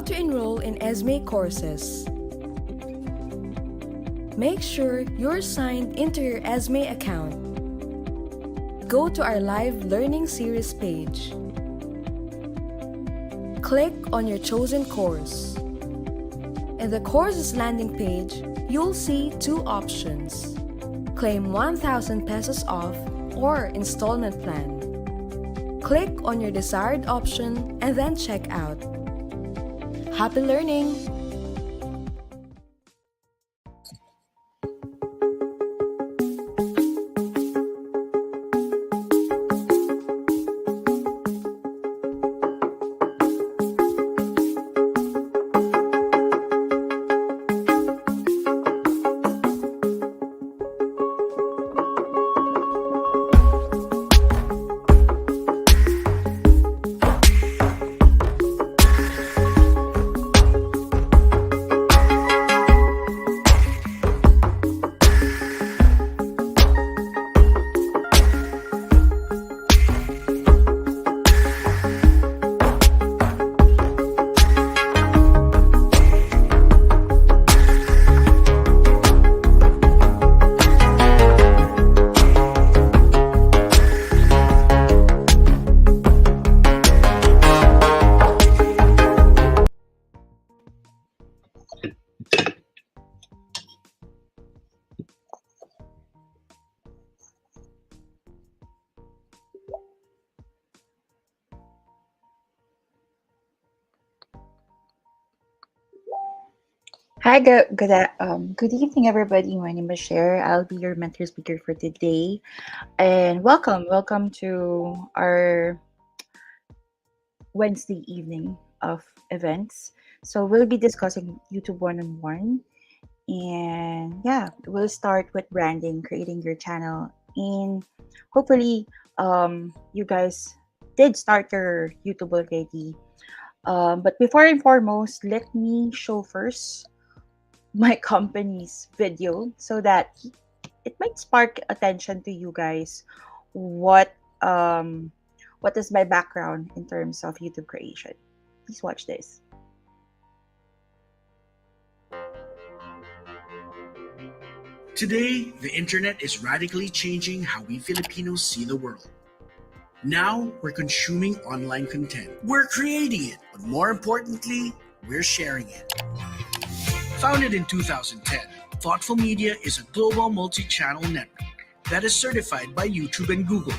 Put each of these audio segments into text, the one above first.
How to enroll in Esme courses. Make sure you're signed into your Esme account. Go to our live learning series page. Click on your chosen course. In the courses landing page, you'll see two options. Claim 1,000 pesos off or installment plan. Click on your desired option and then check out. Happy learning! Hi, good evening, everybody. My name is Cher. I'll be your mentor speaker for today, and welcome to our Wednesday evening of events. So we'll be discussing YouTube one-on-one, and yeah, we'll start with branding, creating your channel, and hopefully, you guys did start your YouTube already. But before and foremost, let me show first my company's video so that it might spark attention to you guys. What um what is my background in terms of YouTube creation? Please watch this. Today, the internet is radically changing how we Filipinos see the world. Now, we're consuming online content. We're creating it, but more importantly, we're sharing it. Founded in 2010, Thoughtful Media is a global multi-channel network that is certified by YouTube and Google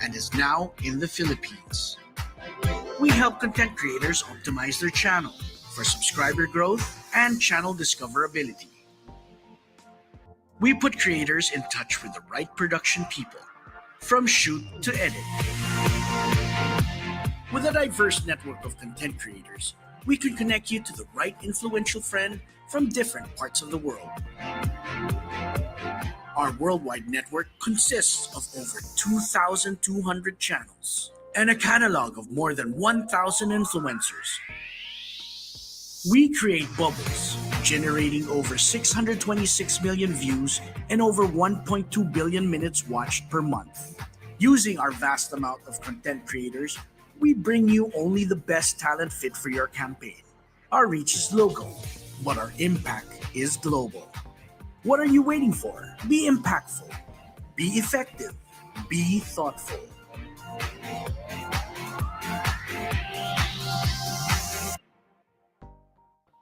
and is now in the Philippines. We help content creators optimize their channel for subscriber growth and channel discoverability. We put creators in touch with the right production people, from shoot to edit. With a diverse network of content creators, we can connect you to the right influential friend from different parts of the world. Our worldwide network consists of over 2,200 channels and a catalog of more than 1,000 influencers. We create bubbles, generating over 626 million views and over 1.2 billion minutes watched per month. Using our vast amount of content creators, we bring you only the best talent fit for your campaign. Our reach is local, but our impact is global. What are you waiting for? Be impactful, be effective, be thoughtful.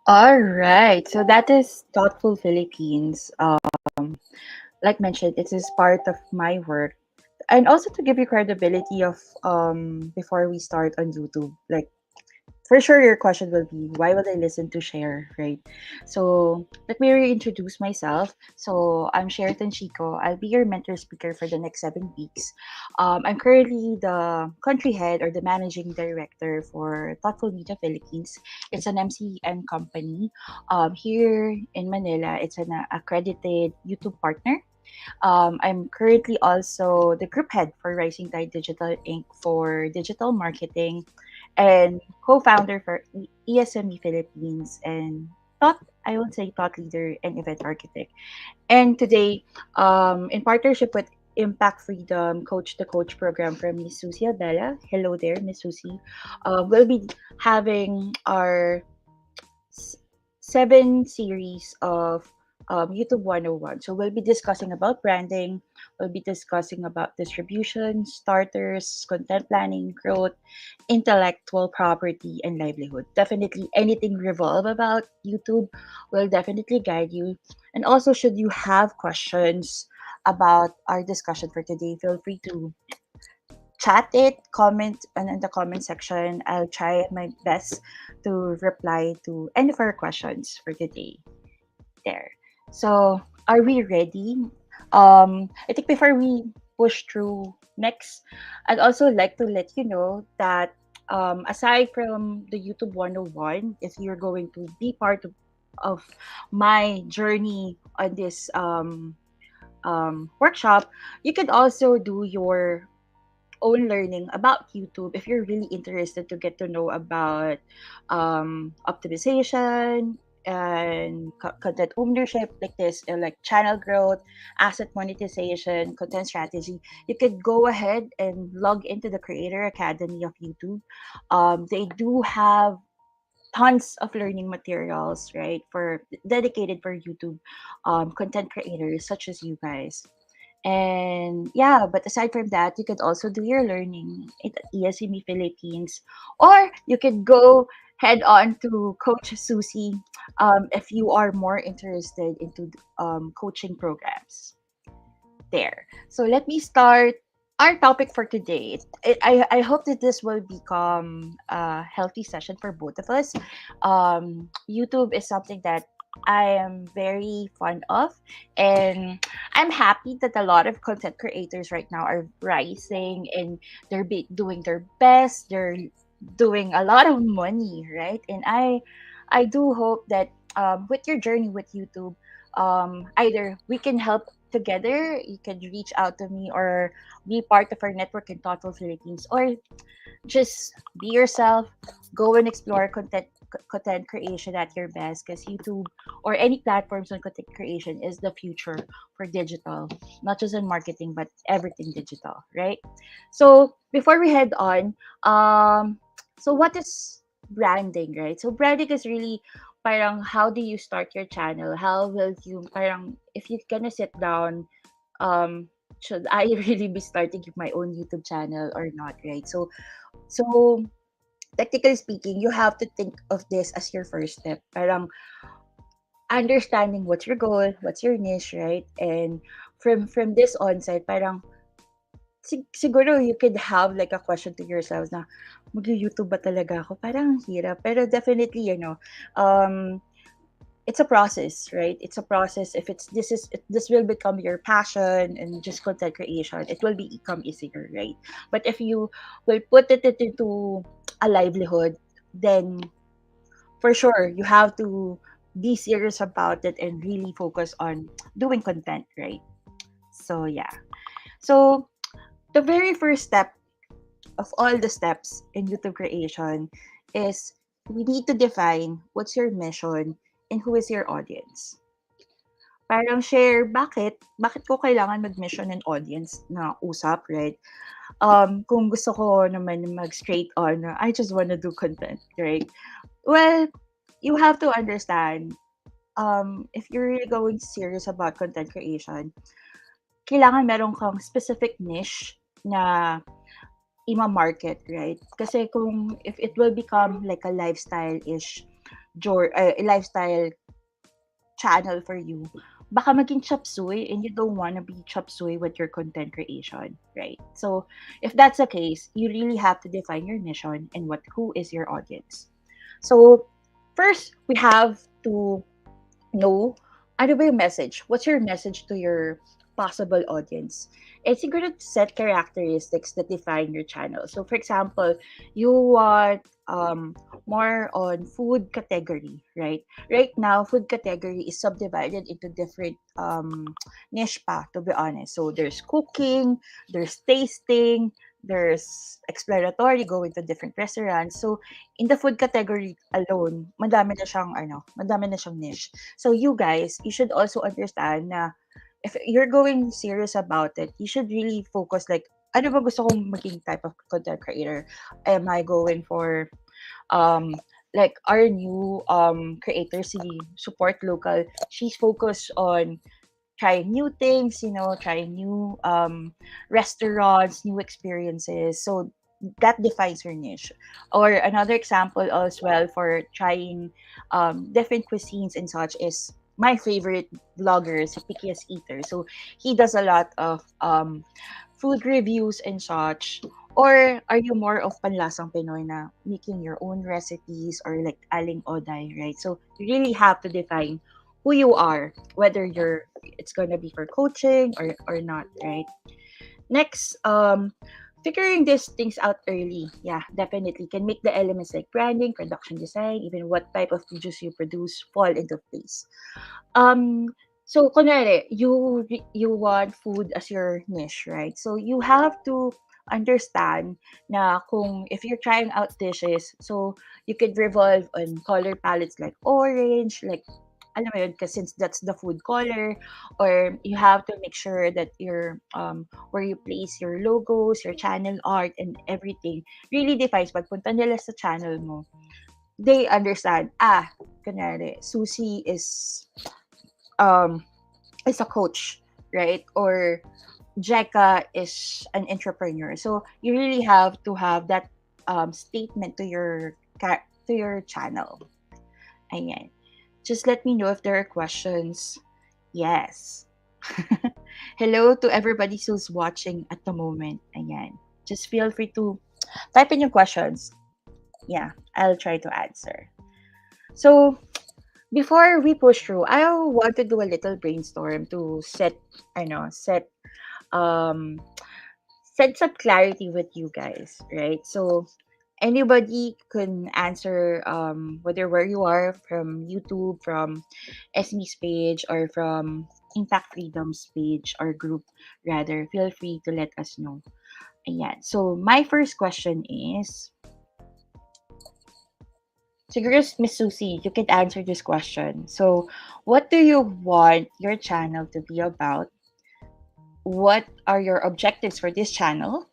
All right, so that is Thoughtful Philippines. Like mentioned, it is part of my work, and also to give you credibility of before we start on YouTube. Like for sure, your question will be, why would I listen to Cher, right? So let me reintroduce myself. So I'm Cher Tanchico. I'll be your mentor speaker for the next 7 weeks. I'm currently the country head or the managing director for Thoughtful Media Philippines. It's an MCN company. Here in Manila, it's an accredited YouTube partner. I'm currently also the group head for Rising Tide Digital Inc. for digital marketing and co-founder for ESME Philippines and I would say thought leader and event architect. And today, in partnership with Impact Freedom Coach to Coach program from Miss Susie Abella. Hello there, Miss Susie. We'll be having our 7 series of YouTube 101. So we'll be discussing about branding, we'll be discussing about distribution, starters, content planning, growth, intellectual property, and livelihood. Definitely anything revolve about YouTube will definitely guide you. And also, should you have questions about our discussion for today, feel free to chat it, comment and in the comment section. I'll try my best to reply to any of our questions for today. There. So, are we ready? I think before we push through next, I'd also like to let you know that aside from the YouTube 101, if you're going to be part of my journey on this workshop, you could also do your own learning about YouTube if you're really interested to get to know about optimization and content ownership like this, like channel growth, asset monetization, content strategy. You could go ahead and log into the Creator Academy of YouTube. They do have tons of learning materials, right, for dedicated for YouTube content creators such as you guys. And yeah, but aside from that, you could also do your learning at ESME Philippines, or you could go head on to Coach Susie if you are more interested into coaching programs there. So let me start our topic for today. I hope that this will become a healthy session for both of us. YouTube is something that I am very fond of, and I'm happy that a lot of content creators right now are rising and they're doing their best. They're doing a lot of money, right? And I do hope that with your journey with YouTube, either we can help together. You can reach out to me or be part of our network in Thoughtful Philippines, or just be yourself. Go and explore content creation at your best, because YouTube or any platforms on content creation is the future for digital, not just in marketing but everything digital, right? So before we head on, so what is branding, right? So branding is really parang how do you start your channel? How will you parang if you're gonna sit down, um should I really be starting my own YouTube channel or not, right? So technically speaking, you have to think of this as your first step. Parang understanding what's your goal, what's your niche, right? And from this onset, parang siguro you could have like a question to yourselves na mag-YouTube ba talaga ako? Parang ang hirap. Pero definitely, um, it's a process, right? It's a process. If this will become your passion and just content creation, it will become easier, right? But if you will put it into a livelihood, then for sure you have to be serious about it and really focus on doing content, right? So yeah. So the very first step of all the steps in YouTube creation is we need to define what's your mission and who is your audience. Parang share, bakit ko kailangan mag-mission and audience na usap, right? Kung gusto ko naman mag-straight on, I just wanna do content, right? Well, you have to understand, if you're really going serious about content creation, kailangan meron kang specific niche na ima-market, right? Kasi kung if it will become like a lifestyle-ish lifestyle channel for you, baka maging chop suey and you don't wanna be chop suey with your content creation, right? So if that's the case, you really have to define your mission and who is your audience. So first, we have to know ano ba yung message? What's your message to your possible audience? And siguro set characteristics that define your channel. So for example, you want more on food category, right? Right now, food category is subdivided into different niche pa, to be honest. So there's cooking, there's tasting, there's exploratory, going to different restaurants. So in the food category alone, madami na siyang niche. So you guys, you should also understand na if you're going serious about it, you should really focus like, ano ba gusto kong maging type of content creator? Am I going for um like our new creators, si support local, she's focused on trying new things, trying new restaurants, new experiences. So that defines her niche. Or another example as well for trying different cuisines and such is my favorite vlogger, si Pickiest Eater. So he does a lot of food reviews and such. Or are you more of panlasang Pinoy na making your own recipes or like aling oday, right? So you really have to define who you are, whether it's gonna be for coaching or not, right? Next, figuring these things out early, yeah, definitely can make the elements like branding, production design, even what type of videos you produce fall into place. Um, so kunwari, you want food as your niche, right? So you have to understand na kung if you're trying out dishes, so you could revolve on color palettes like orange, like alam mo yun, kasi since that's the food color, or you have to make sure that where you place your logos, your channel art, and everything really defines pagpunta nila sa channel mo. They understand, kunwari, Susie um is a coach, right? Or Jeka is an entrepreneur. So you really have to have that statement to to your channel. Ayan. Just let me know if there are questions. Yes. Hello to everybody who's watching at the moment. Ayan. Just feel free to type in your questions. Yeah, I'll try to answer. So, before we push through, I want to do a little brainstorm to um set some clarity with you guys, right? So anybody can answer whether where you are from YouTube, from Esme's page, or from Impact Freedom's page or group rather, feel free to let us know. Ayan. So my first question is, siguro Miss Susie, you can answer this question. So what do you want your channel to be about? What are your objectives for this channel?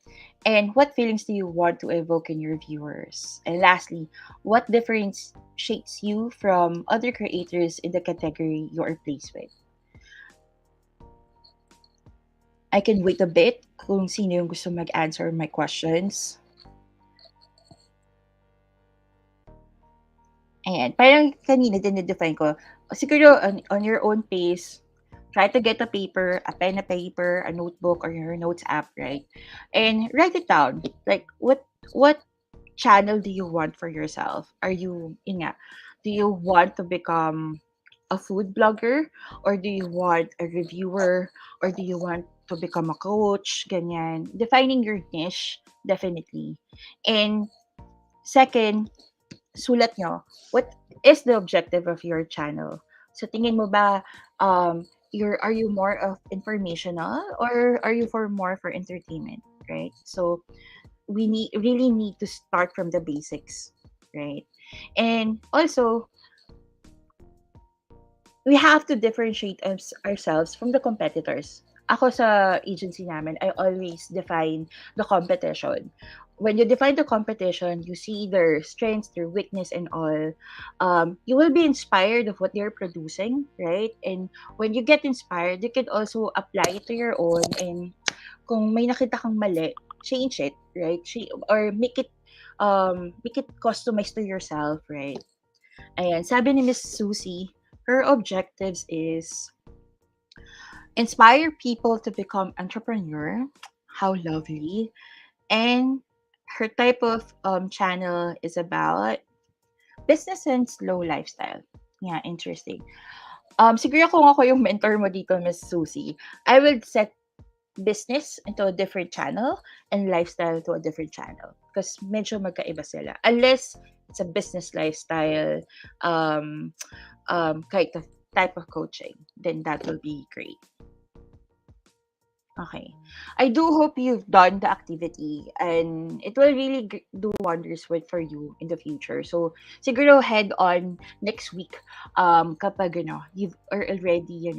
And what feelings do you want to evoke in your viewers? And lastly, what differentiates you from other creators in the category you are placed with? I can wait a bit kung sino yung gusto mag-answer my questions. Ayan, parang kanina dinedefine ko, siguro on your own pace, try to get a paper, a pen, a paper, a notebook, or your notes app, right? And write it down. Like, what channel do you want for yourself? Are you, yun nga, do you want to become a food blogger? Or do you want a reviewer? Or do you want to become a coach? Ganyan. Defining your niche, definitely. And second, sulat nyo, what is the objective of your channel? So tingin mo ba, are you more of informational or are you more for entertainment, right? So we really need to start from the basics, right? And also, we have to differentiate ourselves from the competitors. Ako sa agency namin, I always define the competition. When you define the competition, you see their strengths, their weakness, and all. You will be inspired of what they're producing, right? And when you get inspired, you can also apply it to your own. And kung may nakita kang mali, change it, right? Or make it customized to yourself, right? Ayan, sabi ni Miss Susie, her objectives is inspire people to become entrepreneur. How lovely. And her type of channel is about business and slow lifestyle. Yeah, interesting. Siguro kung ako yung mentor mo dito, Miss Susie, I would set business into a different channel and lifestyle to a different channel because medyo magkaiba sila. Unless it's a business lifestyle um, kind of type of coaching, then that will be great. Okay. I do hope you've done the activity and it will really do wonders for you in the future. So, siguro head on next week kapag you've already,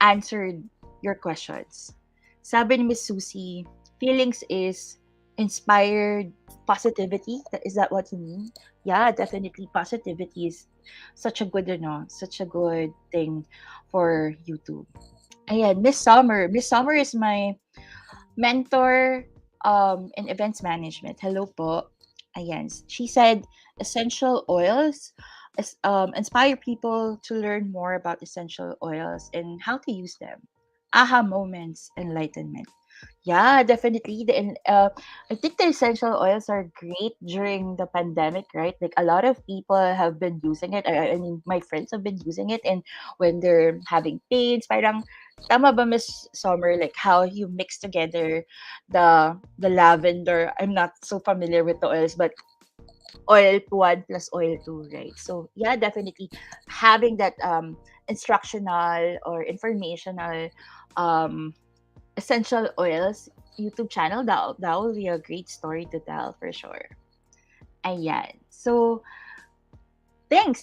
answered your questions. Sabi ni Miss Susie, feelings is inspired positivity. Is that what you mean? Yeah, definitely. Positivity is such a good thing for YouTube. Ayan, Miss Summer. Miss Summer is my mentor in events management. Hello po. Ayan. She said essential oils inspire people to learn more about essential oils and how to use them. Aha moments, enlightenment. Yeah, definitely. I think the essential oils are great during the pandemic, right? Like a lot of people have been using it. I mean, my friends have been using it, and when they're having pains, parang tama ba, Miss Summer? Like how you mix together the lavender. I'm not so familiar with the oils, but oil one plus oil two, right? So yeah, definitely having that instructional or informational um essential oils YouTube channel, that will be a great story to tell for sure. Ayan. So thanks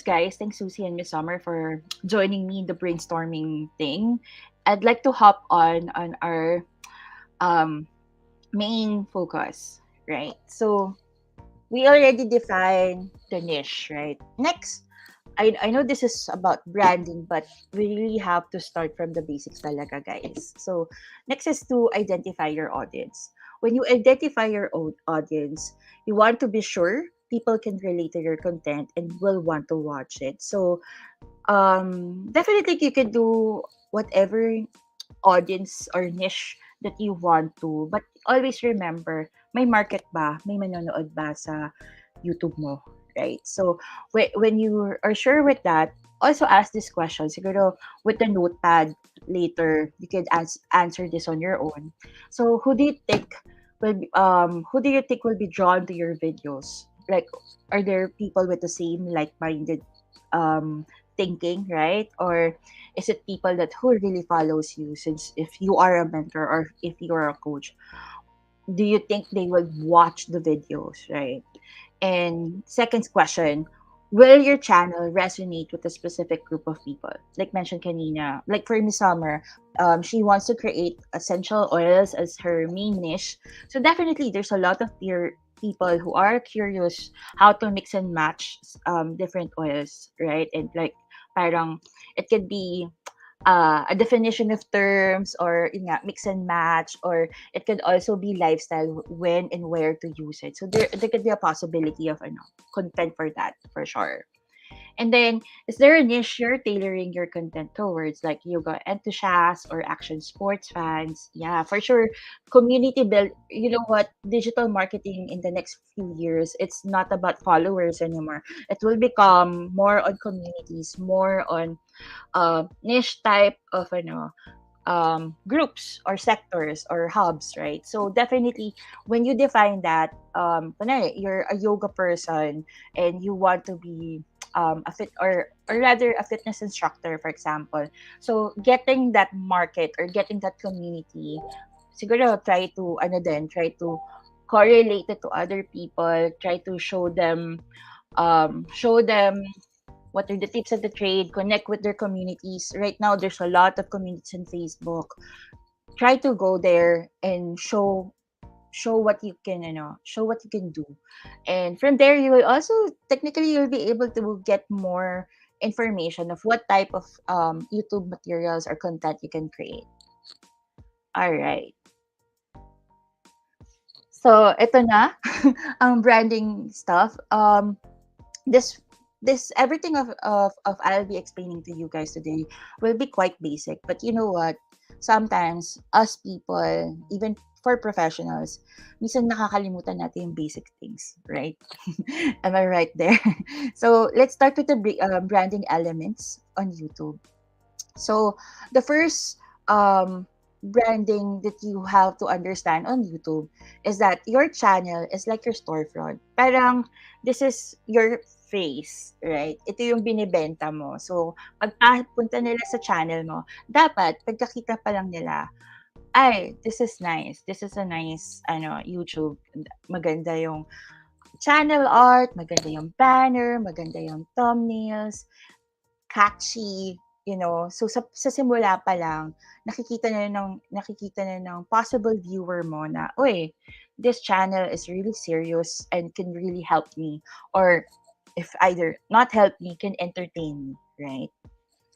guys. Thanks Susie and Miss Summer for joining me in the brainstorming thing. I'd like to hop on our um main focus, right? So we already defined the niche, right? Next, I know this is about branding, but we really have to start from the basics talaga, guys. So, next is to identify your audience. When you identify your own audience, you want to be sure people can relate to your content and will want to watch it. So, definitely you can do whatever audience or niche that you want to. But always remember, may market ba? May manonood ba sa YouTube mo? Right? So, when you are sure with that, also ask this question. Siguro, with the notepad later, you can answer this on your own. So, who do you think will be drawn to your videos? Like, are there people with the same like-minded um, thinking, right? Or is it people that who really follows you? Since if you are a mentor or if you are a coach, do you think they will watch the videos, right? And second question, will your channel resonate with a specific group of people? Like mentioned kanina, like for Miss Summer, she wants to create essential oils as her main niche. So definitely, there's a lot of people who are curious how to mix and match different oils, right? And like parang it could be a definition of terms or yun nga, mix and match, or it could also be lifestyle when and where to use it. So there could be a possibility of content for that for sure. And then, is there a niche you're tailoring your content towards, like yoga enthusiasts or action sports fans? Yeah, for sure. Community build. You know what? Digital marketing in the next few years, it's not about followers anymore. It will become more on communities, more on niche type of groups or sectors or hubs, right? So definitely, when you define that, kunwari, you're a yoga person and you want to be a fit or rather a fitness instructor, for example. So getting that market or getting that community, siguro try to correlate it to other people, try to show them what are the tips of the trade, connect with their communities. Right now, there's a lot of communities on Facebook. Try to go there and show what you can, show what you can do. And from there, you will also technically you'll be able to get more information of what type of YouTube materials or content you can create. All right. So, ito na ang branding stuff. This everything of I'll be explaining to you guys today will be quite basic, but you know what, sometimes us people, even for professionals, minsan nakakalimutan natin yung basic things, right? Am I right there? So let's start with the branding elements on YouTube. So the first branding that you have to understand on YouTube is that your channel is like your storefront. Parang this is your face, right? Ito yung binibenta mo. So, pagpunta nila sa channel mo, dapat pagkakita pa lang nila, ay, this is nice. This is a nice YouTube. Maganda yung channel art, maganda yung banner, maganda yung thumbnails, catchy. so sa simula pa lang, nakikita na ng possible viewer mo na, uy, this channel is really serious and can really help me, or if either not help me, can entertain me, right?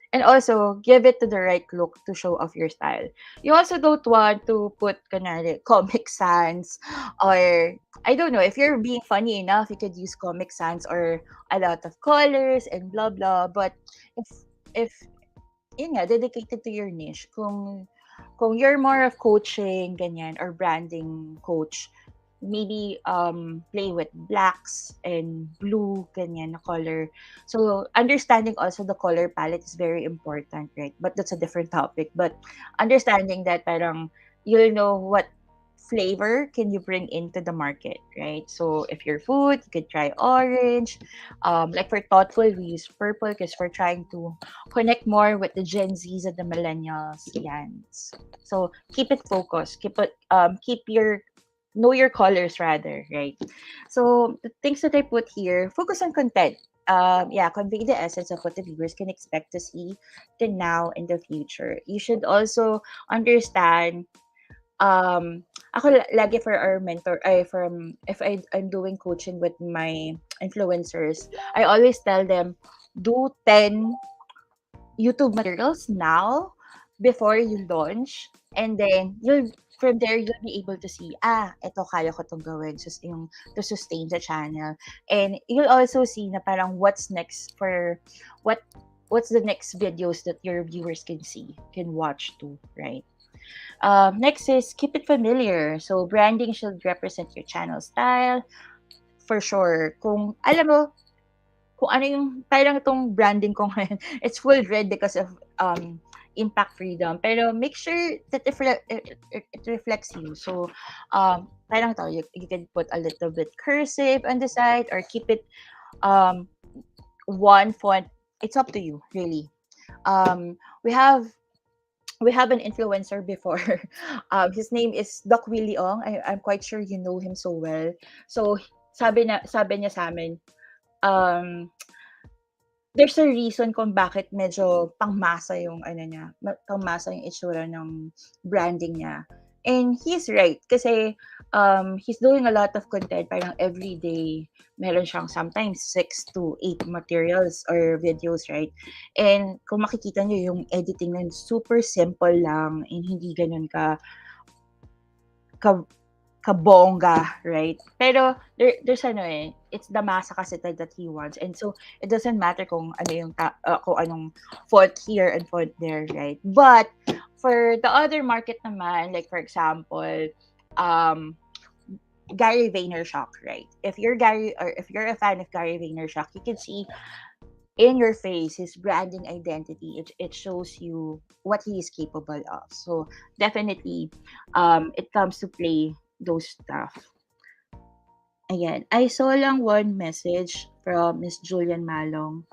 And also, give it to the right look to show off your style. You also don't want to put kunwari, Comic Sans, or I don't know, if you're being funny enough, you could use Comic Sans or a lot of colors and blah blah. But if if yun nga, dedicated to your niche, kung you're more of coaching, ganyan, or branding coach, maybe play with blacks and blue, ganyan na color. So understanding also the color palette is very important, right? But that's a different topic. But understanding that parang you'll know what flavor can you bring into the market, right? So if you're food, you could try orange. Like for thoughtful, we use purple because we're trying to connect more with the Gen Zs and the millennials. Yan. So keep it focused. Keep your know your colors rather, right? So the things that I put here, focus on content. Yeah, convey the essence of what the viewers can expect to see the now and the future. You should also understand ako lagi for our mentor ay from if I'm doing coaching with my influencers, I always tell them do 10 YouTube materials now before you launch, and then you'll from there you'll be able to see, eto kaya ko 'tong gawin yung to sustain the channel. And you'll also see na parang what's next for what what's the next videos that your viewers can see, can watch too, right? Next is keep it familiar. So branding should represent your channel style for sure. Kung alam mo kung ano yung parang itong branding ko ngayon, it's full red because of impact freedom. Pero make sure that it reflects you. So parang to, you can put a little bit cursive on the side or keep it um one font. It's up to you, really. We have an influencer before. His name is Doc Willie Ong. I'm quite sure you know him so well. So sabi niya sa amin, um, there's a reason kung bakit medyo pangmasa yung ano niya, pangmasa yung itsura ng branding niya. And he's right kasi he's doing a lot of content parang every day meron siyang sometimes 6 to 8 materials or videos, right? And kung makikita niyo yung editing nun super simple lang and hindi ganun ka kabongga, right? Pero there's ano it's the masa kasi that he wants. And so it doesn't matter kung ano yung kung anong font here and font there, right? But for the other market naman, like for example, um Gary Vaynerchuk, right? If you're a fan of Gary Vaynerchuk, you can see in your face his branding identity. It shows you what he is capable of. So definitely it comes to play those stuff. Ayan, I saw lang one message from Miss Julian Malong.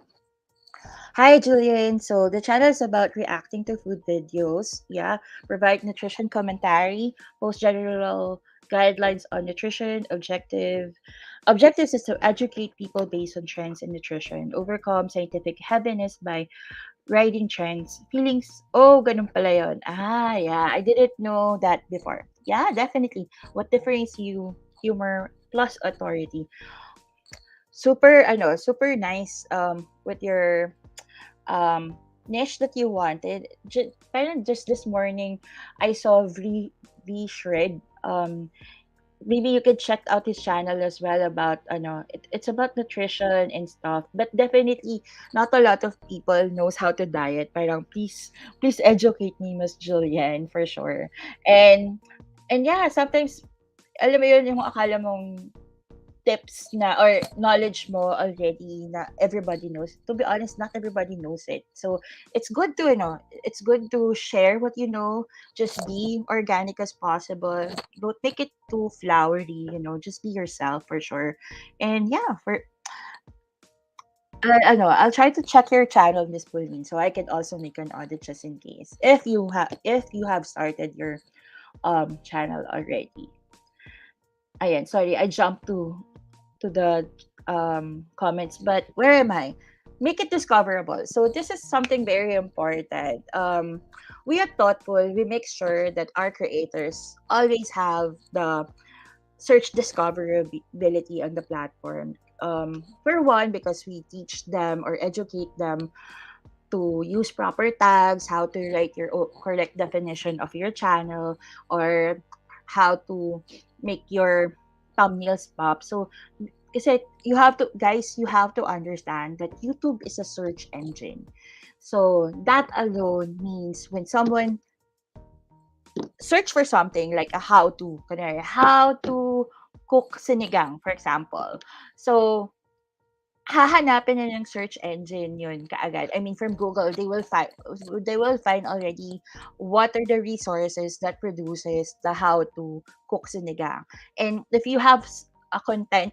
Hi, Julian. So the channel is about reacting to food videos. Yeah, provide nutrition commentary, post general guidelines on nutrition, objectives is to educate people based on trends in nutrition, overcome scientific heaviness by riding trends, feelings. Oh, ganun pala yun. Yeah, I didn't know that before. Yeah, definitely. What differentiates you? Humor plus authority. Super nice with your niche that you wanted. Just this morning, I saw V Shred. Maybe you could check out his channel as well about it's about nutrition and stuff. But definitely, not a lot of people knows how to diet. Parang please educate me, Miss Julian, for sure. And yeah, sometimes alam mo yun yung akala mong tips na or knowledge mo already na everybody knows. To be honest, not everybody knows it. So it's good to it's good to share what you know. Just be organic as possible. Don't make it too flowery. Just be yourself for sure. And yeah, I'll try to check your channel, Miss Pauline, so I can also make an audit just in case if you have started your channel already. Ayan, sorry, I jumped to the comments, but where am I? make it discoverable. So this is something very important. We are thoughtful. We make sure that our creators always have the search discoverability on the platform. For one, because we teach them or educate them to use proper tags, how to write your correct definition of your channel, or how to make your thumbnails pop. So, kasi you have to understand that YouTube is a search engine. So, that alone means when someone search for something like a how to, kunwari, how to cook sinigang, for example. So, hahanapin na ng search engine yun kaagad. I mean, from Google, they will find already what are the resources that produces the how to cook sinigang. And if you have a content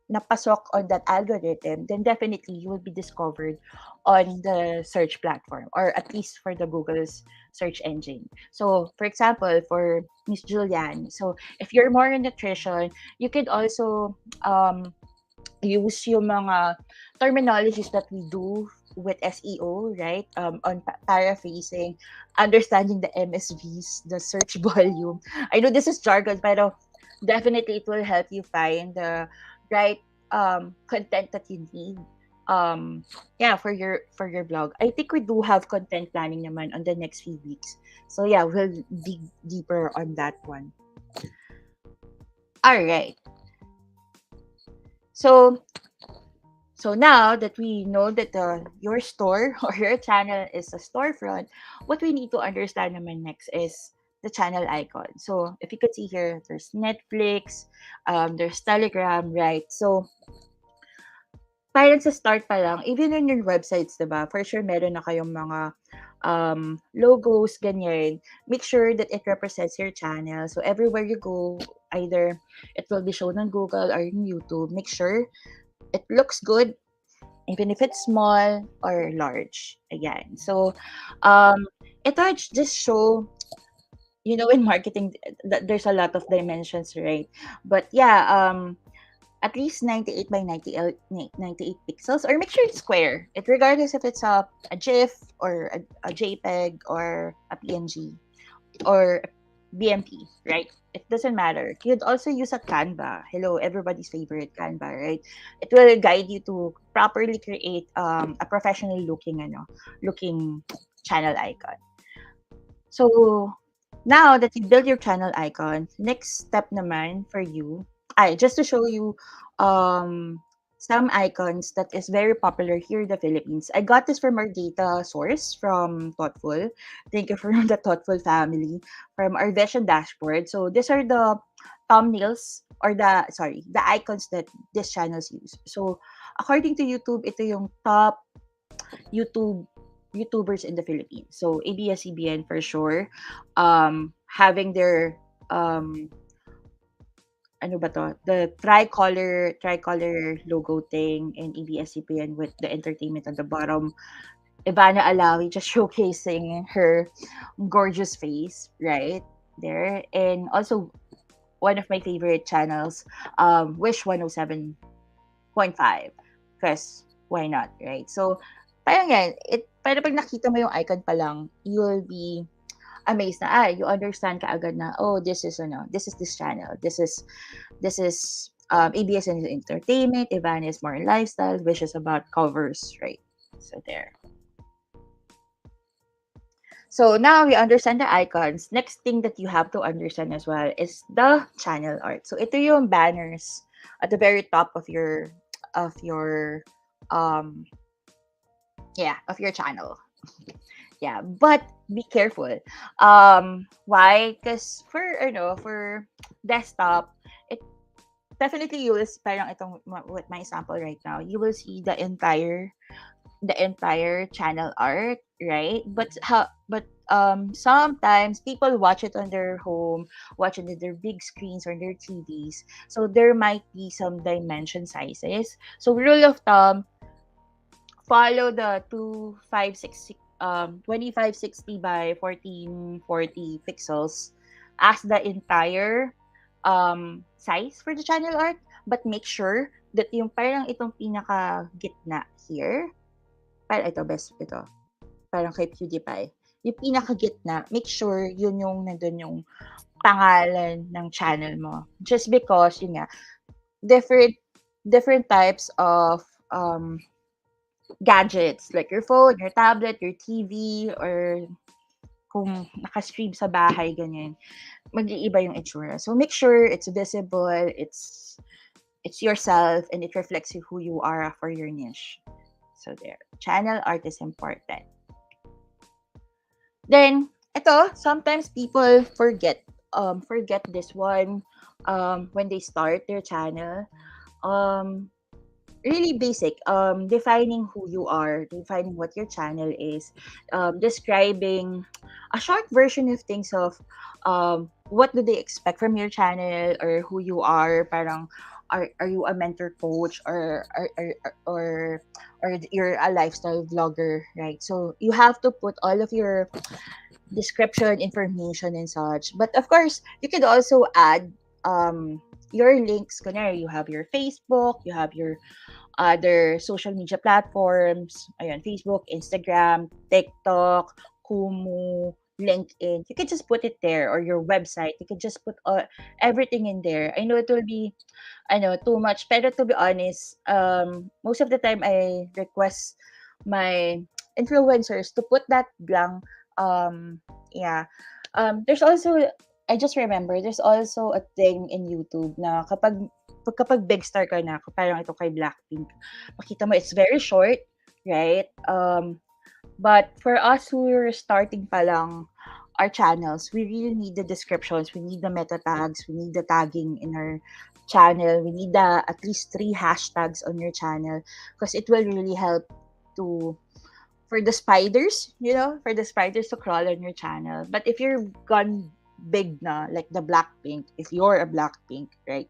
na pasok on that algorithm, then definitely you will be discovered on the search platform or at least for the Google's search engine. So, for example, for Miss Julian, so if you're more in nutrition, you could also use yung mga terminologies that we do with SEO, right? On paraphrasing, understanding the MSVs, the search volume. I know this is jargon, pero definitely it will help you find the right content that you need. Yeah, for your blog. I think we do have content planning naman on the next few weeks. So yeah, we'll dig deeper on that one. All right. So now that we know that your store or your channel is a storefront, what we need to understand naman next is the channel icon. So if you could see here, there's Netflix, there's Telegram, right? So parang sa start pa lang, even on your websites, diba? For sure, meron na kayong mga logos, ganyan. Make sure that it represents your channel. So everywhere you go, either it will be shown on Google or in YouTube, make sure it looks good even if it's small or large. Again. So, ito just show, in marketing, there's a lot of dimensions, right? But yeah, at least 98 by 98 pixels, or make sure it's square. It regardless if it's a GIF or a JPEG or a PNG or BMP, right? It doesn't matter. You'd also use a Canva. Hello, everybody's favorite Canva, right? It will guide you to properly create a professional looking channel icon. So now that you build your channel icon, next step naman for you, just to show you some icons that is very popular here in the Philippines. I got this from our data source from Thoughtful. Thank you from the Thoughtful family from our Vision dashboard. So these are the thumbnails or the icons that these channels use. So according to YouTube, ito yung top YouTube YouTubers in the Philippines. So ABS-CBN for sure. Having their ano ba 'to, the tricolor logo thing and ABS-CBN with the entertainment on the bottom. Ivana Alawi just showcasing her gorgeous face right there. And also one of my favorite channels, Wish 107.5, because why not, right? So parang yan, pero pag nakita mo yung icon pa lang, you'll be amazed na, you understand kaagad na, oh, this is this channel. This is ABS is entertainment, Ivan is more lifestyle, Wish is about covers, right? So there. So now we understand the icons. Next thing that you have to understand as well is the channel art. So ito yung banners at the very top of your um of your channel. Yeah, but be careful. Why? Because for desktop, it definitely you will parang itong with my sample right now, you will see the entire channel art, right? But sometimes people watch it on their home, watch it on their big screens or their TVs. So there might be some dimension sizes. So rule of thumb, follow the 2560 by 1440 pixels as the entire size for the channel art, but make sure that yung parang itong pinaka-gitna here, parang ito, best, ito, parang kay PewDiePie. Yung pinaka-gitna, make sure yun yung nandun yung pangalan ng channel mo. Just because, yun nga, different different types of gadgets, like your phone, your tablet, your TV, or kung naka-stream sa bahay, ganyan, mag-iiba yung itsura. So make sure it's visible, it's yourself, and it reflects who you are for your niche. So there, channel art is important. Then, ito, sometimes people forget this one when they start their channel. Um, Really basic, defining who you are, defining what your channel is, describing a short version of things of what do they expect from your channel or who you are. Parang, are you a mentor coach, or you're a lifestyle vlogger, right? So you have to put all of your description, information, and such. But of course, you could also add your links. Kunwari, you have your Facebook, you have your other social media platforms. Ayan, Facebook, Instagram, TikTok, Kumu, LinkedIn. You can just put it there, or your website. You can just put everything in there. I know it will be, I know, too much. Pero to be honest, most of the time I request my influencers to put that blank. Yeah. There's also, I just remember, there's also a thing in YouTube na kapag big star ka na, parang ito kay Blackpink, makita mo it's very short, right? But for us who are starting pa lang our channels, we really need the descriptions, we need the meta tags, we need the tagging in our channel, we need at least 3 hashtags on your channel, because it will really help to for the spiders, for the spiders to crawl on your channel. But if you're gone big na, like the Blackpink, if you're a Blackpink, right,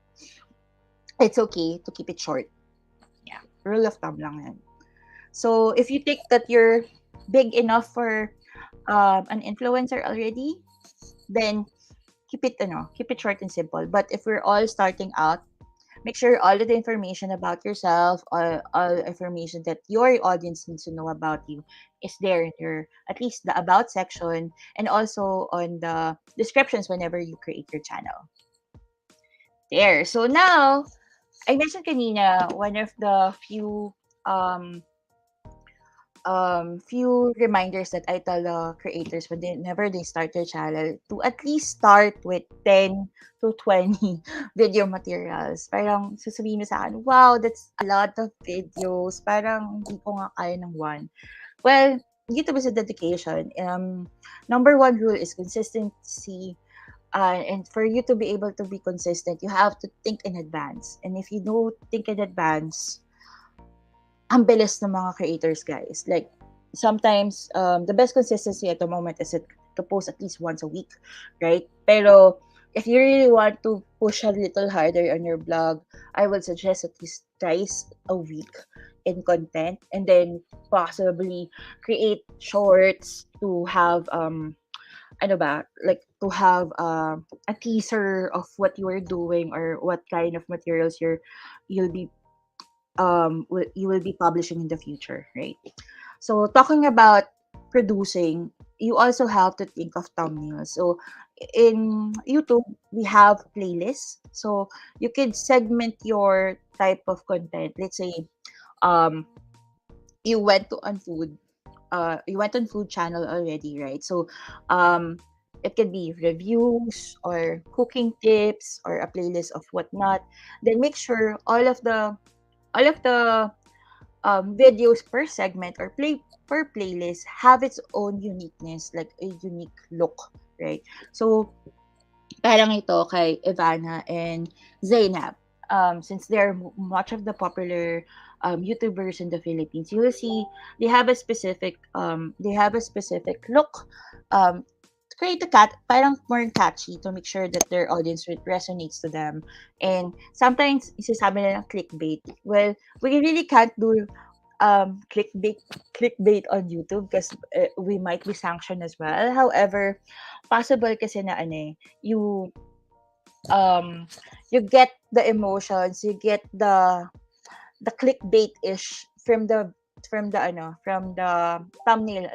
it's okay to keep it short. Yeah, rule of thumb lang yan. So if you think that you're big enough for an influencer already, then keep it short and simple. But if we're all starting out, make sure all of the information about yourself, all information that your audience needs to know about you is there in your, at least the about section, and also on the descriptions whenever you create your channel. There. So now, I mentioned kanina, one of the few reminders that I tell creators whenever they start their channel, to at least start with 10 to 20 video materials. Parang sasabihin mo sa akin, wow, that's a lot of videos. Parang hindi ko nga kaya ng one. Well, YouTube is a dedication. Number one rule is consistency. And for you to be able to be consistent, you have to think in advance. And if you don't think in advance, ang bilis ng mga creators, guys. Like, sometimes, the best consistency at the moment is to post at least once a week, right? Pero, if you really want to push a little harder on your blog, I would suggest at least twice a week in content, and then possibly create shorts to have, like to have a teaser of what you are doing, or what kind of materials you'll be you will be publishing in the future, right? So talking about producing, you also have to think of thumbnails. So in YouTube, we have playlists. So you can segment your type of content. Let's say um you went to on food you went on food channel already, right? So it could be reviews or cooking tips or a playlist of whatnot. Then make sure all of the videos per segment or per playlist have its own uniqueness, like a unique look, right? So parang ito kay Ivana and Zainab. Since they're much of the popular YouTubers in the Philippines, you will see they have a specific look, to create parang more catchy, to make sure that their audience resonates to them. And sometimes isasabi nila clickbait. Well, we really can't do clickbait on YouTube, because we might be sanctioned as well. However, possible kasi na you um you get the emotions, you get the clickbait-ish from the thumbnail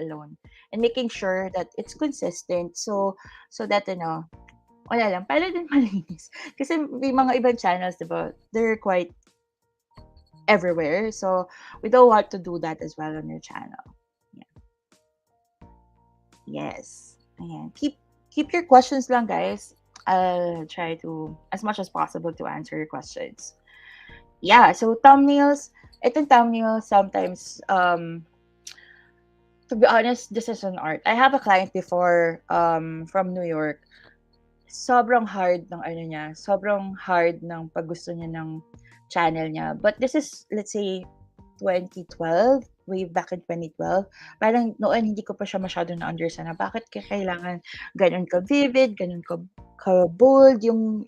alone, and making sure that it's consistent, so that wala lang, para din malinis. Kasi may mga ibang channels, 'di ba, they're quite everywhere. So we don't want to do that as well on your channel. Yeah. Yes. Ayan. Keep your questions lang, guys. I'll try to as much as possible to answer your questions. Yeah, so thumbnails, itong thumbnail sometimes to be honest, this is an art. I have a client before from New York. Sobrang hard ng ano niya, sobrang hard ng paggusto niya ng channel niya. But this is, let's say, 2012, way back in 2012. Parang noon hindi ko pa siya masyado na-understand na bakit kailangan gano'n ka-vivid, gano'n ka-bold yung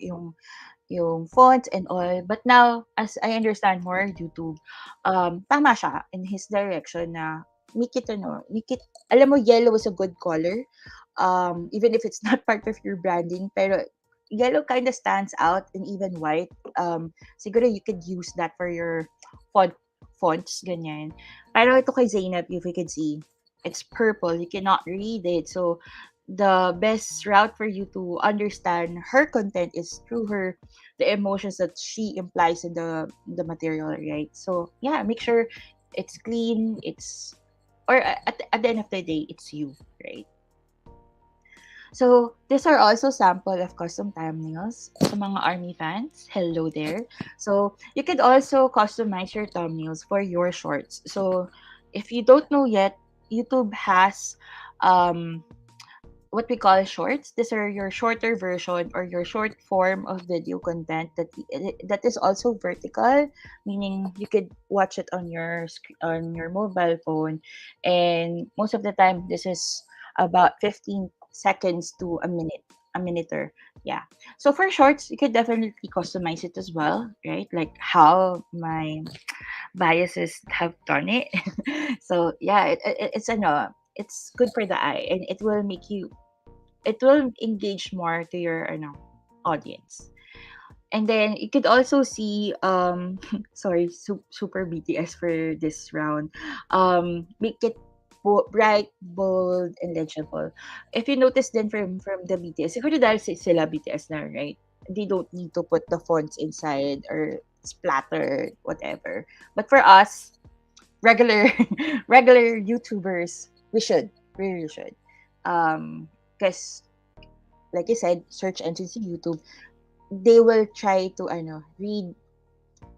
fonts and all. But now, as I understand more YouTube, tama siya in his direction na make it, alam mo, yellow is a good color. Even if it's not part of your branding, pero yellow kind of stands out, and even white. Siguro you could use that for your fonts, ganyan. Pero ito kay Zainab, if you can see, it's purple. You cannot read it. So, the best route for you to understand her content is through the emotions that she implies in the material, right? So yeah, make sure it's clean, or at the end of the day, it's you, right? So these are also sample of custom thumbnails sa mga army fans. Hello there. So you could also customize your thumbnails for your shorts. So if you don't know yet, YouTube has um what we call shorts. These are your shorter version or your short form of video content that is also vertical, meaning you could watch it on your on your mobile phone, and most of the time this is about 15 seconds to a minute or yeah. So for shorts, you could definitely customize it as well, right? Like how my biases have done it. So yeah, it's it's good for the eye, and it will engage more to your audience. And then you could also see sorry, super BTS for this round. Make it bright, bold, and legible. If you notice then from the BTS, siguro dahil sila BTS na, right? They don't need to put the fonts inside or splatter, whatever. But for us, regular regular YouTubers, we really should. Because like I said, search engines in YouTube, they will try to read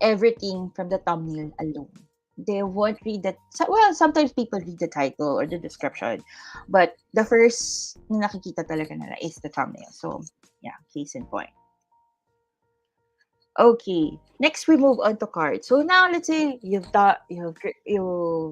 everything from the thumbnail alone. They won't read that. Well, sometimes people read the title or the description, but the first na nakikita talaga nila is the thumbnail. So, yeah, case in point. Okay, next we move on to cards. So now let's say you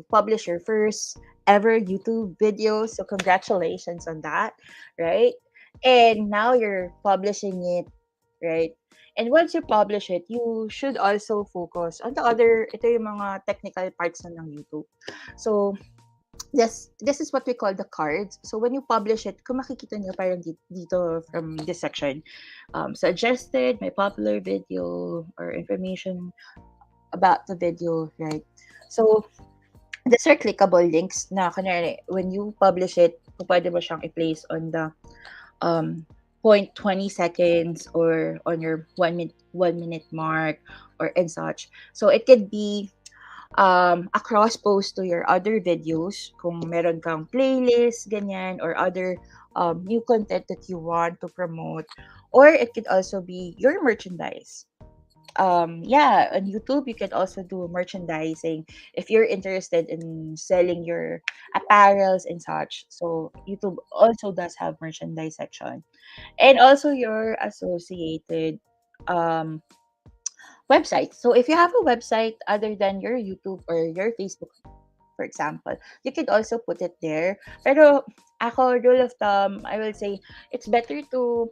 publish your first ever YouTube video. So congratulations on that, right? And now you're publishing it, right? And once you publish it, you should also focus on the other, ito yung mga technical parts na ng YouTube. So this is what we call the cards. So when you publish it, kung makikita niyo parang dito from this section, suggested, my popular video, or information about the video, right? So these are clickable links na kunyari, when you publish it, pwede mo siyang i-place on the 0.20 seconds or on your 1 minute mark or and such. So it could be a cross post to your other videos kung meron kang playlist, ganyan, or other new content that you want to promote. Or it could also be your merchandise. Yeah, on YouTube, you can also do merchandising if you're interested in selling your apparels and such. So YouTube also does have merchandise section. And also your associated um website. So if you have a website other than your YouTube or your Facebook, for example, you could also put it there. Pero ako, rule of thumb, I will say it's better to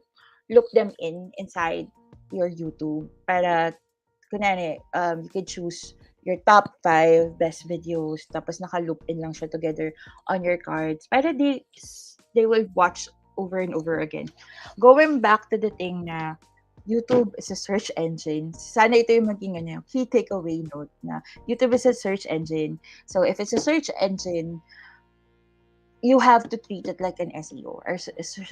look them inside your YouTube para kunwari, you could choose your top 5 best videos tapos naka-loop in lang siya together on your cards para they will watch over and over again. Going back to the thing na YouTube is a search engine. Sana ito yung maging ano, key takeaway note na YouTube is a search engine. So if it's a search engine, you have to treat it like an SEO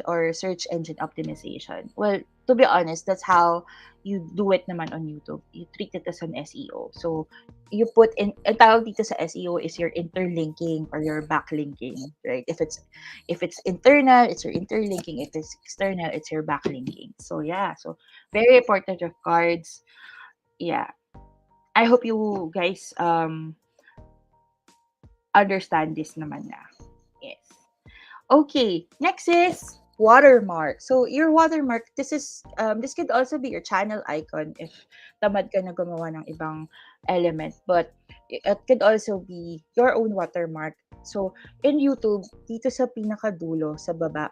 or search engine optimization. Well, to be honest, that's how you do it naman on YouTube. You treat it as an SEO. So you put in, ang tawag dito sa SEO is your interlinking or your backlinking, right? If it's internal, it's your interlinking. If it's external, it's your backlinking. So yeah, so very important of cards. Yeah. I hope you guys understand this naman na. Yes. Okay, next is watermark. So your watermark, this could also be your channel icon if tamad ka na gumawa ng ibang element, but it could also be your own watermark. So in YouTube, dito sa pinakadulo sa baba,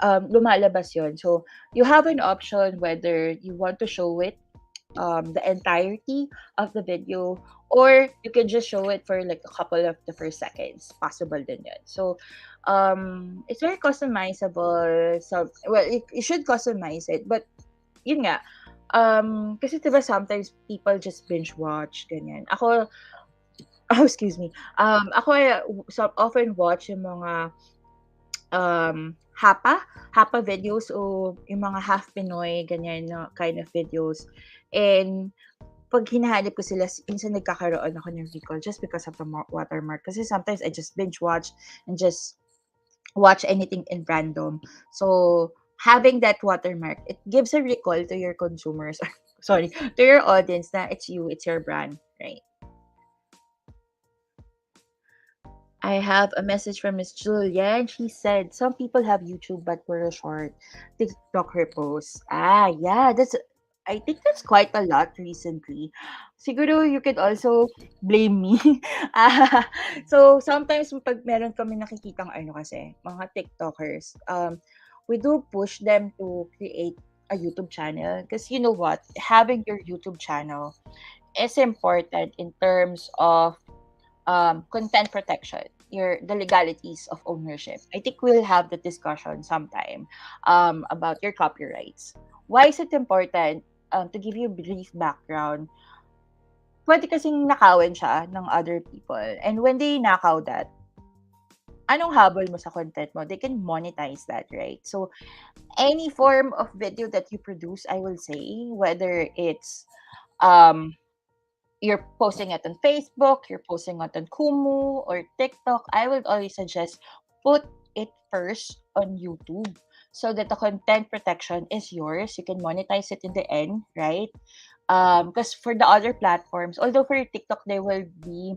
lumalabas yon. So you have an option whether you want to show it the entirety of the video, or you can just show it for like a couple of the first seconds. Possible din yun. So it's very customizable. So well, you should customize it, but yun nga, kasi diba sometimes people just binge watch ganyan. Ako oh, excuse me. Ako so often watch yung mga Hapa videos o yung mga half Pinoy ganyan na kind of videos. And 'pag hinahanap ko sila minsan nagkakaroon ako ng recall just because of the watermark. Kasi sometimes I just binge watch and just watch anything in random. So, having that watermark, it gives a recall to your consumers, sorry, to your audience na it's you, it's your brand, right? I have a message from Miss Julia, and she said some people have YouTube but were short TikTok reposts. Ah, yeah, I think that's quite a lot recently. Siguro you could also blame me. So sometimes pag meron kami nakikitang ano kasi, mga TikTokers, we do push them to create a YouTube channel because you know what, having your YouTube channel is important in terms of content protection, the legalities of ownership. I think we'll have the discussion sometime about your copyrights. Why is it important? To give you a brief background, pwede kasing nakawin siya ng other people. And when they nakaw that, anong habol mo sa content mo? They can monetize that, right? So, any form of video that you produce, I will say, whether it's um, you're posting it on Facebook, you're posting it on Kumu or TikTok, I would always suggest put it first on YouTube so that the content protection is yours. You can monetize it in the end, right? Because for the other platforms, although for TikTok, they will be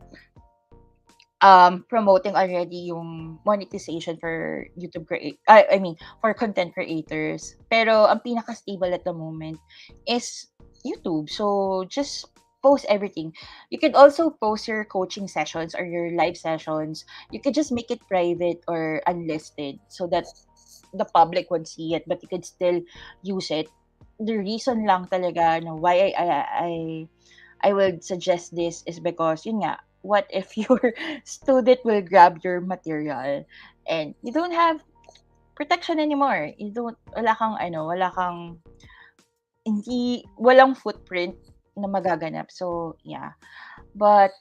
promoting already yung monetization for YouTube I mean, for content creators. Pero ang pinaka-stable at the moment is YouTube. So just post everything. You can also post your coaching sessions or your live sessions. You could just make it private or unlisted so that the public would see it, but you could still use it. The reason lang talaga no why I would suggest this is because yun nga, what if your student will grab your material and you don't have protection anymore? You don't, wala kang, walang footprint na magaganap. So, yeah. But,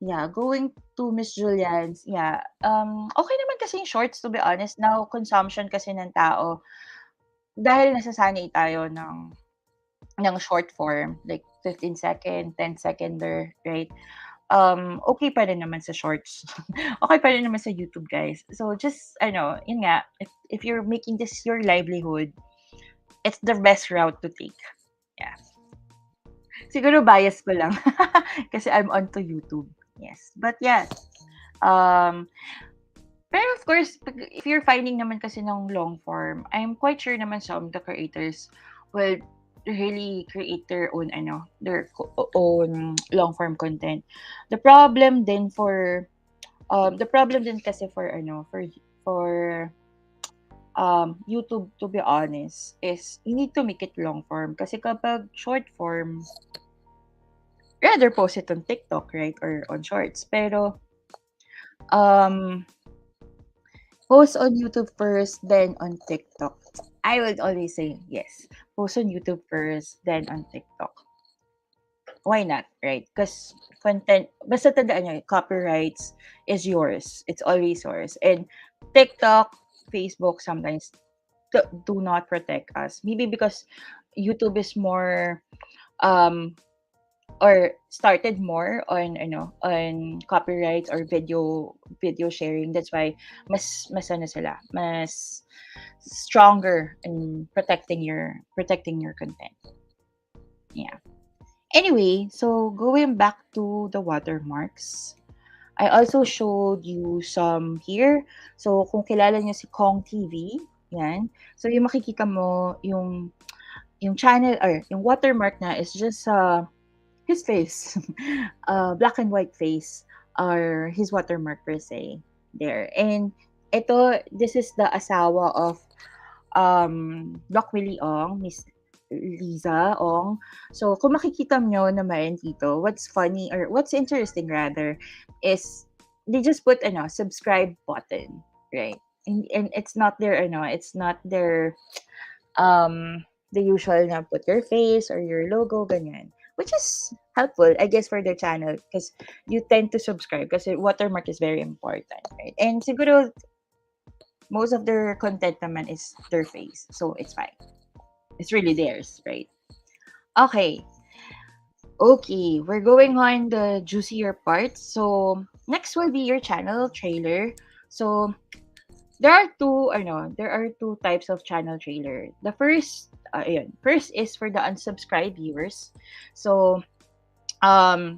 yeah, going to Miss Julian's, yeah, okay naman kasi yung shorts to be honest. Now, consumption kasi ng tao, dahil nasasanay tayo ng short form, like 15-second, 10-seconder, right? Okay pa rin naman sa shorts. Okay pa rin naman sa YouTube, guys. So, just, yun nga, if you're making this your livelihood, it's the best route to take. Yeah. Siguro bias ko lang. Kasi I'm onto YouTube. Yes. But yeah. Um, pero of course, if you're finding naman kasi ng long form, I'm quite sure naman some of the creators will really create their own own long form content. The problem din kasi for YouTube, to be honest, is you need to make it long form kasi kapag short form, rather post it on TikTok, right, or on Shorts, pero um post on YouTube first, then on TikTok. I would always say yes. Post on YouTube first, then on TikTok. Why not, right? Because content, basta tandaan nyo, copyrights is yours. It's always yours. And TikTok, Facebook sometimes do not protect us. Maybe because YouTube is more um or started more on on copyrights or video sharing. That's why mas ano sila, mas stronger in protecting your content. Yeah. Anyway, so going back to the watermarks, I also showed you some here. So kung kilala niyo si Kong TV, yan. So yung makikita mo yung channel or yung watermark na is just his face, black and white face, or his watermark per se there. And this is the asawa of Doc Willie Ong, Miss Liza Ong. So kung makikita nyo naman dito, what's funny or what's interesting rather is they just put subscribe button, right? And it's not their it's not their the usual na put your face or your logo, ganyan. Which is helpful, I guess, for the channel because you tend to subscribe kasi watermark is very important, right? And siguro, most of their content naman is their face. So, it's fine. It's really theirs, right? Okay. Okay, we're going on the juicier part. So, next will be your channel trailer. So, there are two types of channel trailer. The first is for the unsubscribed viewers. So, I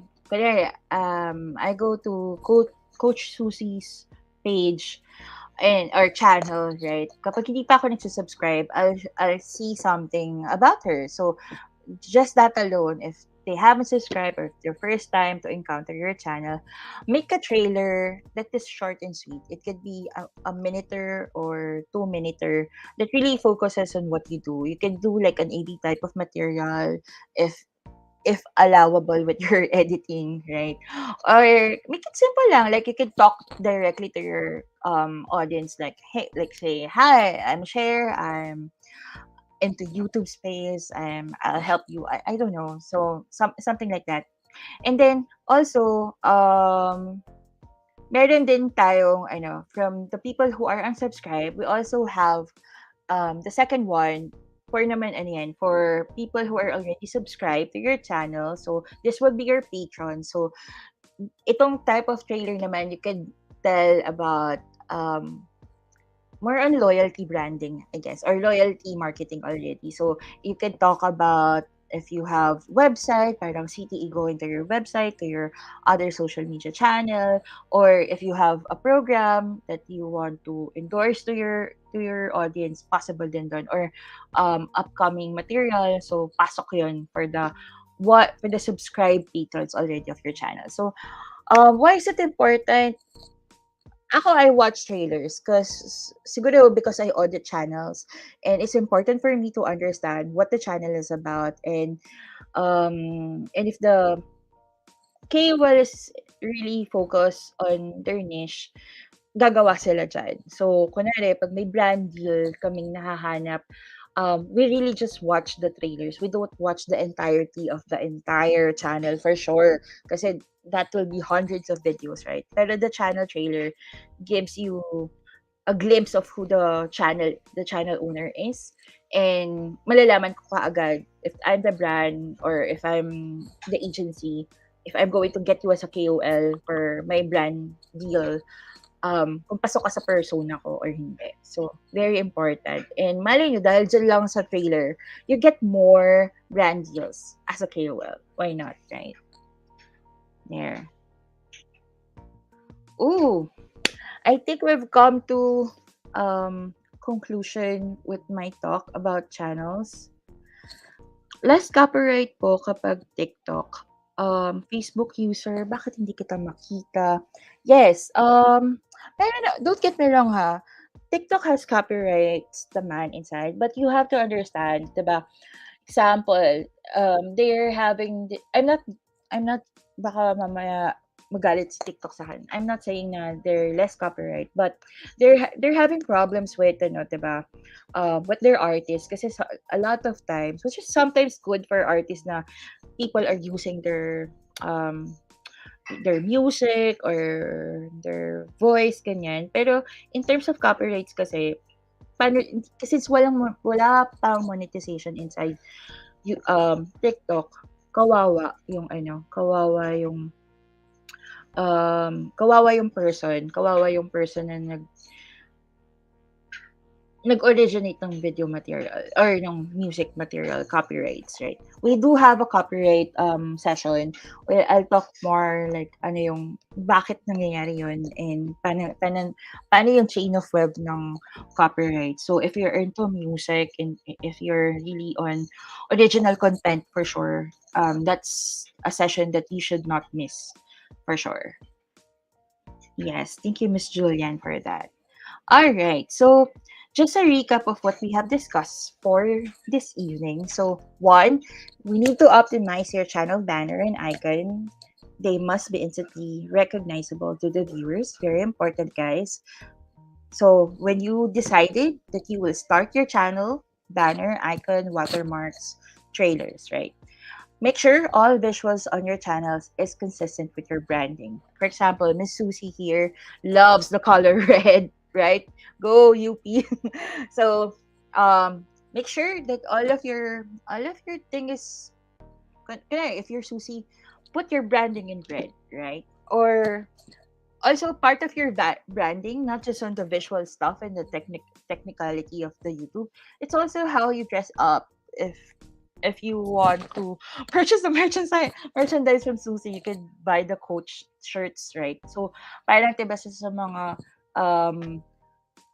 go to Coach Susie's page and or channel, right? Kapag hindi pa ako nagsusubscribe, I'll see something about her. So, just that alone, if they haven't subscribed or it's their first time to encounter your channel, make a trailer that is short and sweet. It could be a minute or 2 minute that really focuses on what you do. You can do like an AD type of material if allowable with your editing, right? Or make it simple lang. Like you can talk directly to your audience, like hey, like say, hi, I'm Cher, I'm into YouTube space, I'll help you. I don't know. So something like that. And then also meron din tayong from the people who are unsubscribed, we also have the second one for naman ano yan, for people who are already subscribed to your channel. So this would be your patron. So itong type of trailer naman, you can tell about more on loyalty branding, I guess, or loyalty marketing already. So you can talk about if you have website, parang CTE going to your website, to your other social media channel, or if you have a program that you want to endorse to your audience, possible din doon, or upcoming material. So pasok 'yon for the subscribed patrons already of your channel. So why is it important? Ako, I watch trailers because siguro because I audit channels and it's important for me to understand what the channel is about and if the KOL is really focused on their niche, gagawa sila diyan. So, kunwari 'pag may brand deal kaming nahahanap, we really just watch the trailers. We don't watch the entirety of the entire channel for sure, kasi that will be hundreds of videos, right? Pero the channel trailer gives you a glimpse of who the channel owner is, and malalaman ko kaagad if I'm the brand or if I'm the agency, if I'm going to get you as a KOL for my brand deal, kung pasok ka sa persona ko or hindi. So, very important. And malay nyo, dahil dyan lang sa trailer, you get more brand deals as a KOL. Why not, right? There. Ooh, I think we've come to conclusion with my talk about channels. Less copyright po kapag TikTok. Facebook user, bakit hindi kita makita? Yes, pero don't get me wrong ha. TikTok has copyrights naman inside, but you have to understand, 'di ba? Example, they're having I'm not baka mamaya magalit si TikTok sa akin. I'm not saying na they're less copyright, but they're having problems with ano, 'di ba? With their artists kasi a lot of times, which is sometimes good for artists na people are using um their music or their voice ganyan. Pero in terms of copyrights kasi paano kasi wala pang monetization inside TikTok, kawawa yung person na nag-originate ng video material or ng music material copyrights, right? We do have a copyright session where I'll talk more like ano yung bakit nangyayari yun and paano yung chain of web ng copyright. So if you're into music and if you're really on original content for sure, that's a session that you should not miss for sure. Yes, thank you, Miss Julian, for that. All right. So, just a recap of what we have discussed for this evening. So, one, we need to optimize your channel banner and icon. They must be instantly recognizable to the viewers. Very important, guys. So, when you decided that you will start your channel, banner, icon, watermarks, trailers, right? Make sure all visuals on your channels is consistent with your branding. For example, Miss Susie here loves the color red, right? Go UP. So make sure that all of your thing is if you're Susie, put your branding in red, right? Or also part of your branding, not just on the visual stuff and the technicality of the YouTube. It's also how you dress up. If you want to purchase the merchandise from Susie, you can buy the coach shirts, right? So, parang diba sa mga um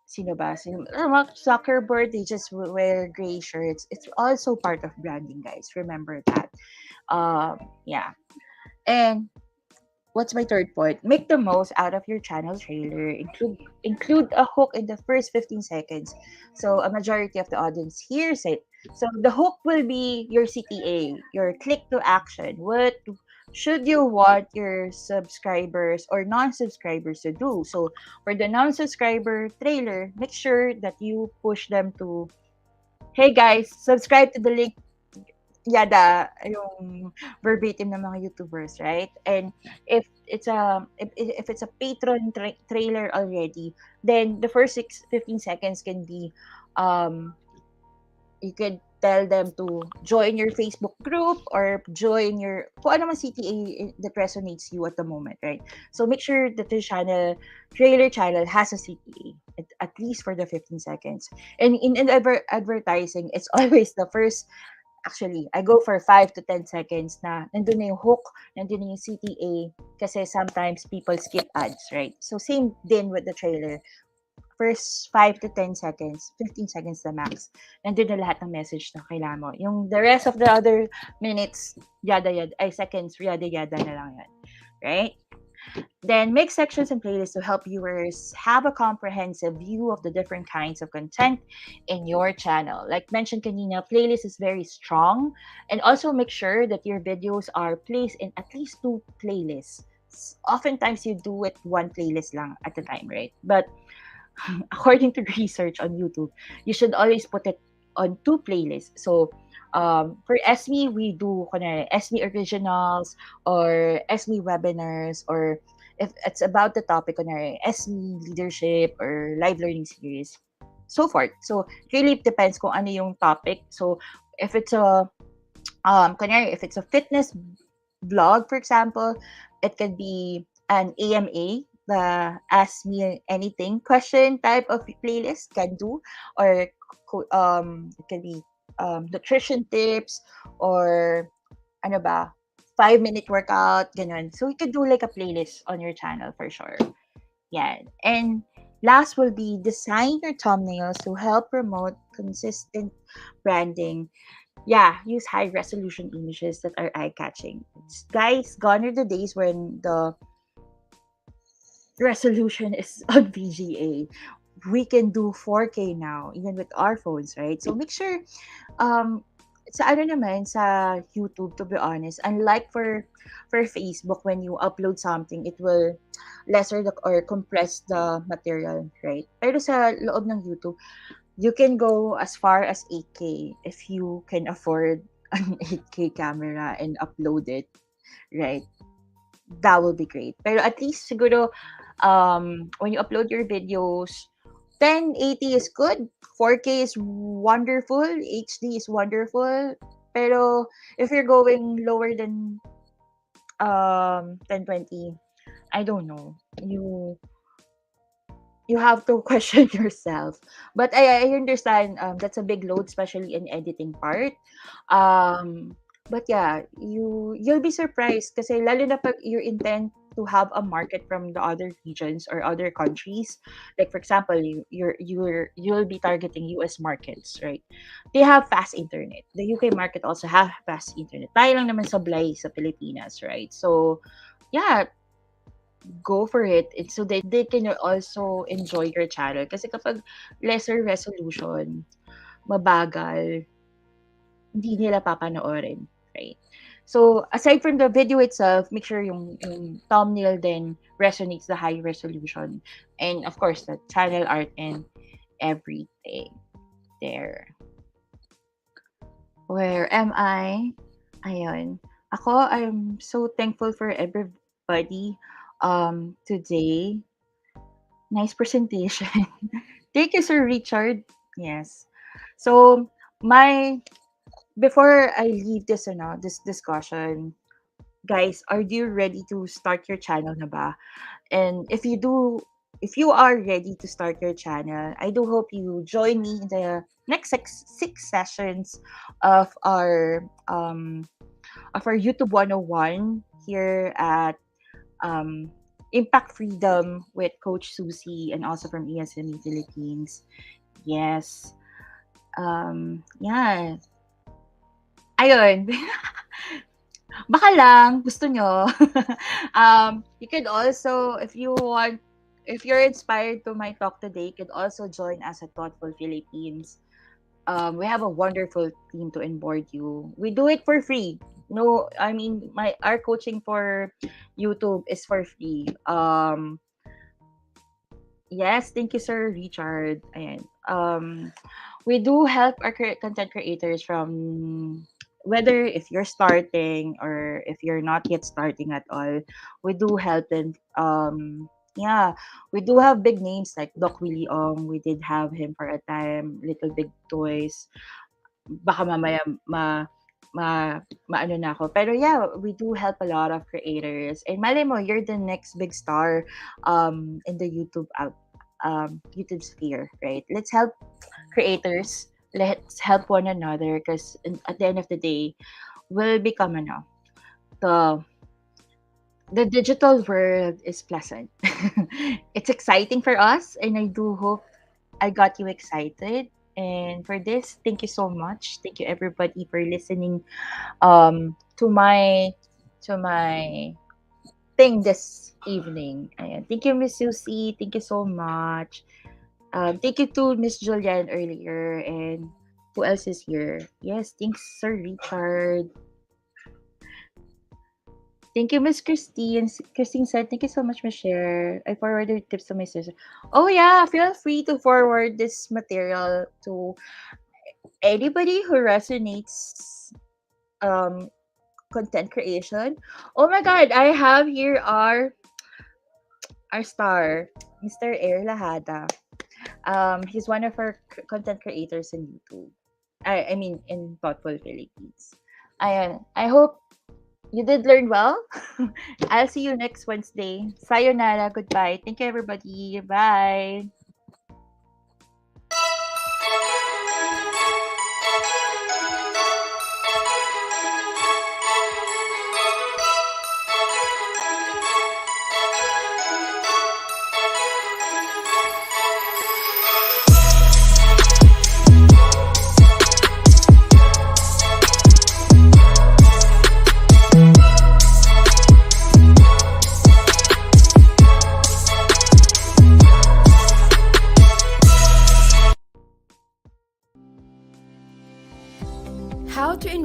sino ba? Mga soccer board, they just wear gray shirts. It's also part of branding, guys. Remember that. Yeah. And what's my third point? Make the most out of your channel trailer. Include a hook in the first 15 seconds. So a majority of the audience hears it. So the hook will be your CTA, your click to action. What should you want your subscribers or non-subscribers to do? So for the non-subscriber trailer, make sure that you push them to, hey guys, subscribe to the link yada yung verbatim ng mga YouTubers, right? And if it's a patron trailer already, then the first 15 seconds can be um you could tell them to join your Facebook group or join your kung ano man CTA that resonates you at the moment, right? So make sure that the trailer channel has a CTA at least for the 15 seconds. And in advertising, it's always the first. Actually, I go for 5 to 10 seconds na nandun na yung hook, nandun na yung CTA, kasi sometimes people skip ads, right? So, same din with the trailer. First 5 to 10 seconds, 15 seconds the max, nandun na lahat ng message na kailangan mo. Yung the rest of the other minutes, seconds, yada na lang yan. Right? Then make sections and playlists to help viewers have a comprehensive view of the different kinds of content in your channel. Like mentioned kanina, playlist is very strong. And also make sure that your videos are placed in at least 2 playlists. Oftentimes you do it 1 playlist lang at a time, right? But according to research on YouTube, you should always put it on 2 playlists. So for Esme, we do Esme Originals or Esme Webinars, or if it's about the topic Esme Leadership or Live Learning Series, so forth. So it really depends kung ano yung topic. So if it's a fitness blog, for example, it could be an AMA, the Ask Me Anything question type of playlist can do, or it can be nutrition tips, or ano ba, 5-minute workout, ganun. So you could do like a playlist on your channel for sure. Yeah. And last will be design your thumbnails to help promote consistent branding. Yeah, use high resolution images that are eye catching. Guys, gone are the days when the resolution is on VGA. We can do 4K now, even with our phones, right? So make sure um sa ano naman, sa YouTube, to be honest, unlike for Facebook, when you upload something, it will lesser the or compress the material, right? Pero sa loob ng YouTube, you can go as far as 8K if you can afford an 8K camera and upload it, right? That will be great. Pero at least siguro, when you upload your videos, 1080 is good, 4K is wonderful, HD is wonderful. Pero if you're going lower than 1020, I don't know. You have to question yourself. But I understand, that's a big load, especially in editing part. But yeah, you'll be surprised kasi lalo na pag you intend to have a market from the other regions or other countries. Like for example, you'll be targeting US markets, right? They have fast internet. The UK market also have fast internet. Tayo lang naman sablay sa Pilipinas, right? So yeah, go for it. It's so that they can also enjoy your channel. Kasi kapag lesser resolution, mabagal, hindi nila papanoorin, right? So, aside from the video itself, make sure yung thumbnail then resonates the high resolution. And of course, the channel art and everything there. Where am I? Ayun. Ako, I'm so thankful for everybody today. Nice presentation. Thank you, Sir Richard. Yes. So, my before I leave this this discussion, guys, are you ready to start your channel na ba? And if you are ready to start your channel, I do hope you join me in the next six sessions of our YouTube 101 here at Impact Freedom with Coach Susie and also from ESME Philippines. Yes. Yeah. Ayun. Baka lang gusto nyo. You could also, if you're inspired to my talk today, you could also join us at Thoughtful Philippines. We have a wonderful team to onboard you. We do it for free. No, I mean our coaching for YouTube is for free. Yes, thank you, Sir Richard. Ayan. We do help our content creators from whether if you're starting or if you're not yet starting at all. We do help them. Yeah, we do have big names like Doc Willie Ong. We did have him for a time. Little Big Toys. Baka mamaya maano na ako. Pero yeah, we do help a lot of creators. And malay mo, you're the next big star in the YouTube sphere, right? Let's help creators. Let's help one another because at the end of the day, we'll become the digital world is pleasant. It's exciting for us, and I do hope I got you excited. And for this, thank you so much. Thank you everybody for listening to my thing this evening. Ayan. Thank you, Miss Susie. Thank you so much. Thank you to Miss Julian earlier, and who else is here? Yes, thanks, Sir Richard. Thank you, Miss Christine. Christine said, thank you so much, Miss Cher. I forwarded tips to my sister. Oh yeah, feel free to forward this material to anybody who resonates content creation. Oh my god, I have here our star, Mr. Air Lahada. He's one of our content creators in YouTube. I mean, in Thoughtful Philippines. I hope you did learn well. I'll see you next Wednesday. Sayonara. Goodbye. Thank you, everybody. Bye.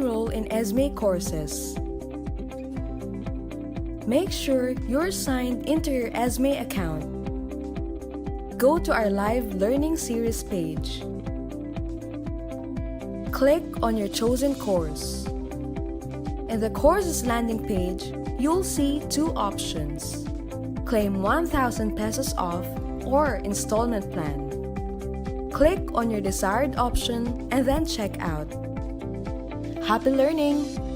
enroll in Esme courses. Make sure you're signed into your Esme account. Go to our live learning series page. Click on your chosen course. In the courses landing page, you'll see two options: claim 1,000 pesos off or installment plan. Click on your desired option and then check out. Happy learning!